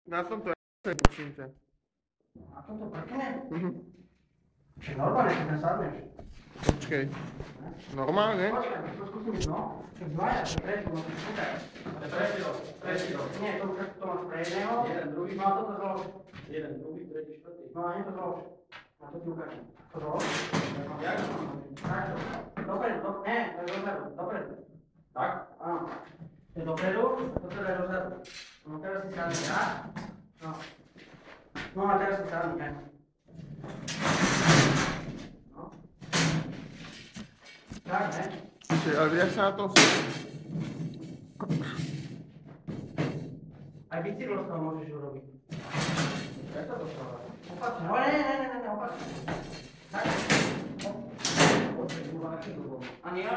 Na tomto je prosím ťa. Na tomto prkne? Čiže normálne, keď tam sadneš. Počkej. Normálne? Počkaj, to skúsim ísť, no. Keď dvaja, to prečo, no to skúkaj. To je tretí rok. Nie, to máš pre jedného. Jeden, druhý. No a toto zlož. Jeden, druhý, tretí, štvrtý. No a nie to zlož. A to ti ukážem. To zlož. Jak? Takto. Dopredu, nie, to je dozadu. Dopredu. Tak? Áno. To je dopredu, a toto je dozadu. No teraz si sadni, ja? No. No a teraz si sadni, ja? No. Tak, ne? Počkej, ale jak sa na tom... Aj bicyklo z toho môžeš urobiť. Jak sa to stáva? Opačne, ale ne, opačne. Tak. A nie,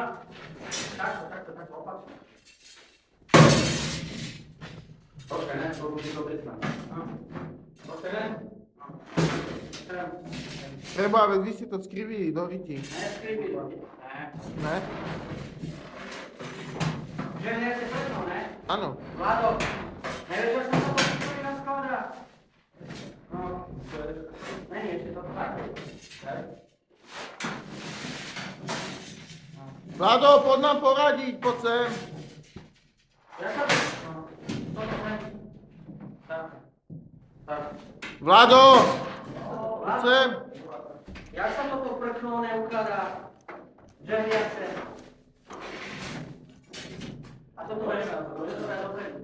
takto, opačne. Počkaj, ne, to bude to pristať. Počkaj, ne? Treba, veď vy ste to skrivili do ryti. Neskrypí to. Ne? Že nie ste presno, ne? Áno. Vlado, nevieš, že som to pošli na skódra? No. Není ešte to tak. Vlado, poď nám poradiť, poď sem. Ja sa to... No. Toto sem. Tak. Vlado! Poď Vlado, sem. jak sa toto prkno neukladá? Žehliace. A toto je dopredu.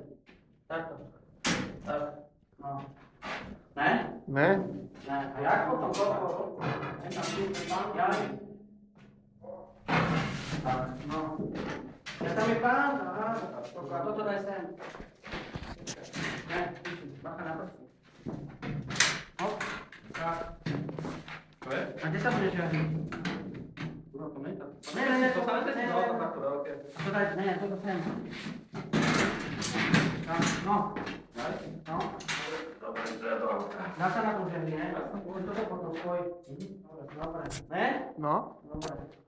Takto. Tak. No. Ne? Ne? Ne. A jak potom toto? Ja neviem. Tak, no. Ja tam je pán, aha. A toto daj sem. Ne, bacha na prstu. Hop. Tak. Čo je? A kde sa budeš žahliť? Kurva, to nie je tak. Ne, To sa nechce, no, to takto veľké. To daj, ne, toto sem. Tak, no. Daj. No. Dobre, stredovka. Dá sa na tom žehli, ne? Toto potom svoj. Dobre. Ne? No? Dobre.